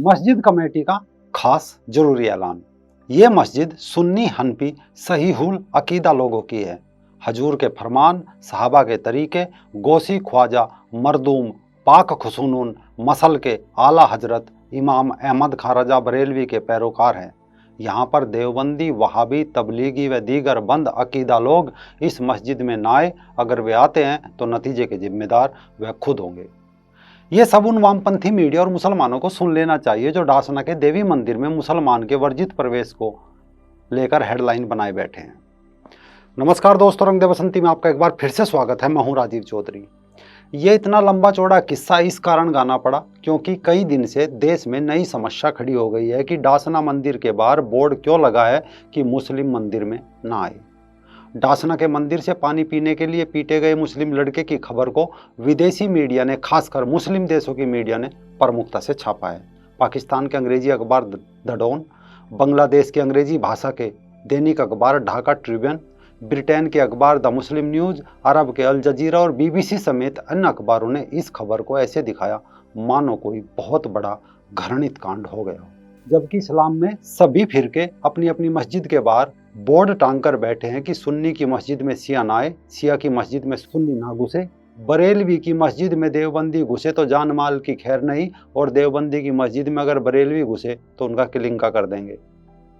मस्जिद कमेटी का खास जरूरी ऐलान। ये मस्जिद सुन्नी हनफी सहीहुल अकीदा लोगों की है। हजूर के फरमान, सहाबा के तरीके, गौसी ख्वाजा मरदूम पाक खुसूनून मसल के आला हजरत इमाम अहमद खां रजा बरेलवी के पैरोकार हैं। यहाँ पर देवबंदी, वहाबी, तबलीगी व दीगर बंद अकीदा लोग इस मस्जिद में ना आए। अगर वे आते हैं तो नतीजे के जिम्मेदार वह खुद होंगे। ये सब उन वामपंथी मीडिया और मुसलमानों को सुन लेना चाहिए जो डासना के देवी मंदिर में मुसलमान के वर्जित प्रवेश को लेकर हेडलाइन बनाए बैठे हैं। नमस्कार दोस्तों, रंग दे बसंती में आपका एक बार फिर से स्वागत है। मैं हूं राजीव चौधरी। ये इतना लंबा चौड़ा किस्सा इस कारण गाना पड़ा क्योंकि कई दिन से देश में नई समस्या खड़ी हो गई है कि डासना मंदिर के बाहर बोर्ड क्यों लगा है कि मुस्लिम मंदिर में ना आए। डासना के मंदिर से पानी पीने के लिए पीटे गए मुस्लिम लड़के की खबर को विदेशी मीडिया ने, खासकर मुस्लिम देशों की मीडिया ने प्रमुखता से छापा है। पाकिस्तान के अंग्रेजी अखबार द डॉन, बांग्लादेश के अंग्रेजी भाषा के दैनिक अखबार ढाका ट्रिब्यून, ब्रिटेन के अखबार द मुस्लिम न्यूज़, अरब के अल जजीरा और बीबीसी समेत अन्य अखबारों ने इस खबर को ऐसे दिखाया मानो कोई बहुत बड़ा घृणित कांड हो गया हो। जबकि इस्लाम में सभी फिरके अपनी अपनी मस्जिद के बाहर बोर्ड टांग कर बैठे हैं कि सुन्नी की मस्जिद में शिया ना आए, शिया की मस्जिद में सुन्नी ना घुसे, बरेलवी की मस्जिद में देवबंदी घुसे तो जान माल की खैर नहीं, और देवबंदी की मस्जिद में अगर बरेलवी घुसे तो उनका किलिंका कर देंगे।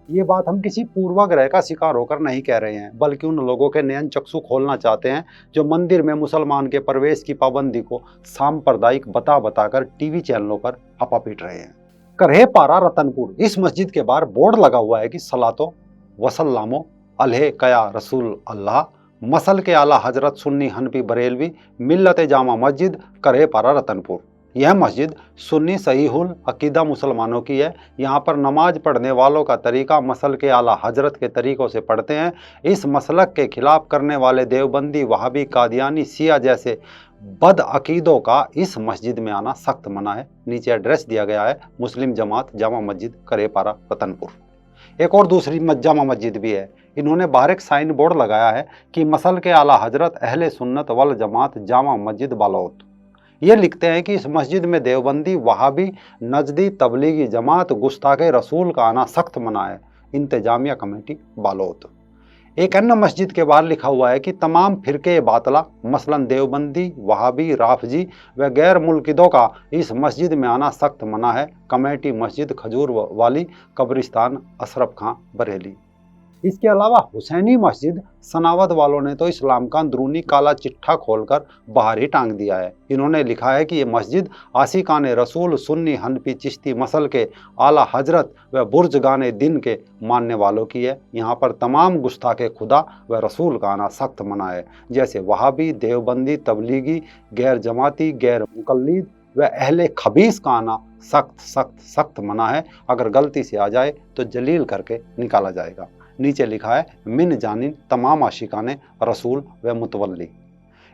ये बात हम किसी पूर्वाग्रह का शिकार होकर नहीं कह रहे हैं, बल्कि उन लोगों के नयन चक्षु खोलना चाहते हैं जो मंदिर में मुसलमान के प्रवेश की पाबंदी को सांप्रदायिक बता बताकर टीवी चैनलों पर हपा पीट रहे हैं। करहे पारा रतनपुर, इस मस्जिद के बाहर बोर्ड लगा हुआ है कि सलातो वसल्लामो अलहे कया रसूल अल्लाह, मसल के आला हजरत सुन्नी हनफी बरेलवी मिल्लत जामा मस्जिद करहे पारा रतनपुर। यह मस्जिद सुन्नी सहीहुल अकीदा मुसलमानों की है। यहाँ पर नमाज पढ़ने वालों का तरीका मसल के आला हजरत के तरीकों से पढ़ते हैं। इस मसलक के खिलाफ करने वाले देवबंदी, वहाबी, कादियानी, शिया जैसे बद अकीदों का इस मस्जिद में आना सख्त मना है। नीचे एड्रेस दिया गया है, मुस्लिम जमात जामा मस्जिद करेपारा रतनपुर। एक और दूसरी जामा मस्जिद भी है। इन्होंने बाहर एक साइन बोर्ड लगाया है कि मसल के आला हजरत अहले सुन्नत वल जमात जामा मस्जिद बालौत। ये लिखते हैं कि इस मस्जिद में देवबंदी, वहाबी, नजदी, तबलीगी जमात, गुस्ताखे रसूल का आना सख्त मना है। इंतजामिया कमेटी बालौत। एक अन्य मस्जिद के बाहर लिखा हुआ है कि तमाम फिरके बातला मसलन देवबंदी, वहाबी, राफजी व गैर मुल्किदों का इस मस्जिद में आना सख्त मना है। कमेटी मस्जिद खजूर वाली कब्रिस्तान अशरफ खां बरेली। इसके अलावा हुसैनी मस्जिद सनावद वालों ने तो इस्लाम का अंदरूनी काला चिट्ठा खोलकर बाहर ही टांग दिया है। इन्होंने लिखा है कि ये मस्जिद आशिकान रसूल, सुन्नी हनफी, चिश्ती, मसल के आला हजरत व बुर्जगाने दिन के मानने वालों की है। यहाँ पर तमाम गुस्ताखे खुदा व रसूल का आना सख्त मना है, जैसे वहाबी, देवबंदी, तबलीगी, गैर जमाती, गैर मुकल्लिद व अहले खबीस का आना सख्त सख्त सख्त मना है। अगर गलती से आ जाए तो जलील करके निकाला जाएगा। नीचे लिखा है मिन जानिन तमाम आशिकाने रसूल व मुतवल्ली।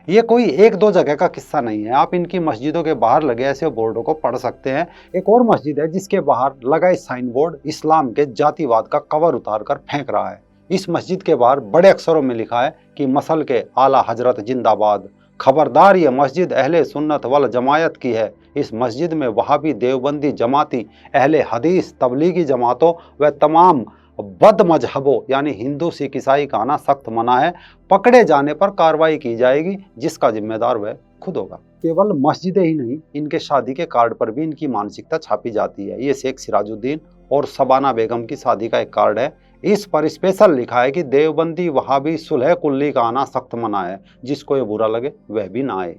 ये कोई एक दो जगह का किस्सा नहीं है। आप इनकी मस्जिदों के बाहर लगे ऐसे बोर्डों को पढ़ सकते हैं। एक और मस्जिद है जिसके बाहर लगा साइन बोर्ड इस्लाम के जातिवाद का कवर उतार कर फेंक रहा है। इस मस्जिद के बाहर बड़े अक्षरों में लिखा है कि मसल के आला हजरत जिंदाबाद, खबरदार ये मस्जिद अहले सुन्नत वल जमायत की है। इस मस्जिद में वहाबी, देवबंदी, जमाती, अहले हदीस, तबलीगी जमातों व तमाम बद मजहबों यानी हिंदू, सिख, ईसाई का आना सख्त मना है। पकड़े जाने पर कार्रवाई की जाएगी, जिसका जिम्मेदार वह खुद होगा। केवल मस्जिदें ही नहीं, इनके शादी के कार्ड पर भी इनकी मानसिकता छापी जाती है। ये शेख सिराजुद्दीन और शबाना बेगम की शादी का एक कार्ड है। इस पर स्पेशल लिखा है कि देवबंदी, वहाबी, सुलह कुल्ली का आना सख्त मना है। जिसको ये बुरा लगे वह भी ना आए।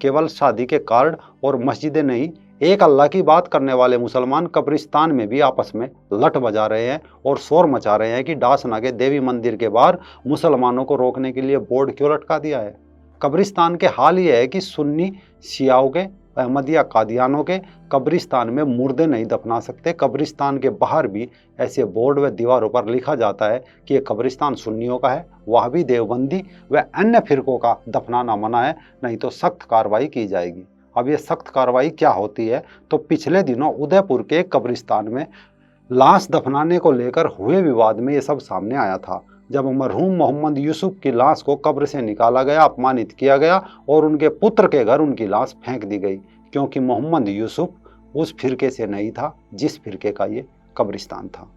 केवल शादी के कार्ड और मस्जिदें नहीं, एक अल्लाह की बात करने वाले मुसलमान कब्रिस्तान में भी आपस में लट बजा रहे हैं और शोर मचा रहे हैं कि डासना के देवी मंदिर के बाहर मुसलमानों को रोकने के लिए बोर्ड क्यों लटका दिया है। कब्रिस्तान के हाल ये है कि सुन्नी शियाओं के, अहमदिया, कादियानों के कब्रिस्तान में मुर्दे नहीं दफना सकते। कब्रिस्तान के बाहर भी ऐसे बोर्ड व दीवारों पर लिखा जाता है कि ये कब्रिस्तान सुन्नियों का है, वहाबी, देवबंदी व अन्य फिरकों का दफनाना मना है, नहीं तो सख्त कार्रवाई की जाएगी। अब ये सख्त कार्रवाई क्या होती है, तो पिछले दिनों उदयपुर के एक कब्रिस्तान में लाश दफनाने को लेकर हुए विवाद में ये सब सामने आया था। जब मरहूम मोहम्मद यूसुफ की लाश को कब्र से निकाला गया, अपमानित किया गया और उनके पुत्र के घर उनकी लाश फेंक दी गई, क्योंकि मोहम्मद यूसुफ उस फिरके से नहीं था जिस फिरके का ये कब्रिस्तान था।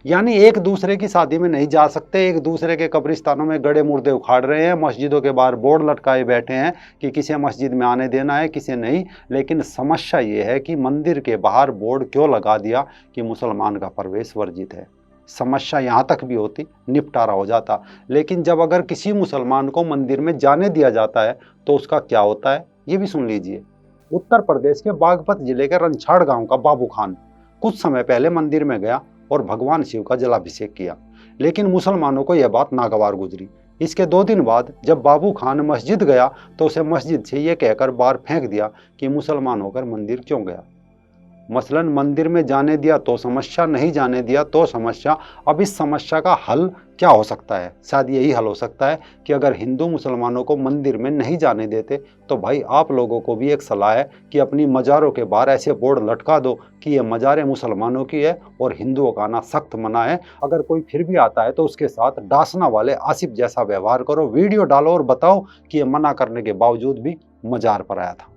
यानी एक दूसरे की शादी में नहीं जा सकते, एक दूसरे के कब्रिस्तानों में गड़े मुर्दे उखाड़ रहे हैं, मस्जिदों के बाहर बोर्ड लटकाए बैठे हैं कि किसे मस्जिद में आने देना है किसे नहीं। लेकिन समस्या ये है कि मंदिर के बाहर बोर्ड क्यों लगा दिया कि मुसलमान का प्रवेश वर्जित है। समस्या यहाँ तक भी होती, निपटारा हो जाता। लेकिन जब अगर किसी मुसलमान को मंदिर में जाने दिया जाता है तो उसका क्या होता है, ये भी सुन लीजिए। उत्तर प्रदेश के बागपत जिले के रंछाड़ गांव का बाबू खान कुछ समय पहले मंदिर में गया और भगवान शिव का जलाभिषेक किया, लेकिन मुसलमानों को यह बात नागवार गुजरी। इसके 2 दिन बाद जब बाबू खान मस्जिद गया तो उसे मस्जिद से यह कहकर बाहर फेंक दिया कि मुसलमान होकर मंदिर क्यों गया। मसलन मंदिर में जाने दिया तो समस्या, नहीं जाने दिया तो समस्या। अब इस समस्या का हल क्या हो सकता है? शायद यही हल हो सकता है कि अगर हिंदू मुसलमानों को मंदिर में नहीं जाने देते तो भाई आप लोगों को भी एक सलाह है कि अपनी मज़ारों के बाहर ऐसे बोर्ड लटका दो कि ये मज़ारें मुसलमानों की है और हिंदुओं का आना सख्त मना है। अगर कोई फिर भी आता है तो उसके साथ डासना वाले आसिफ जैसा व्यवहार करो, वीडियो डालो और बताओ कि ये मना करने के बावजूद भी मज़ार पर आया था।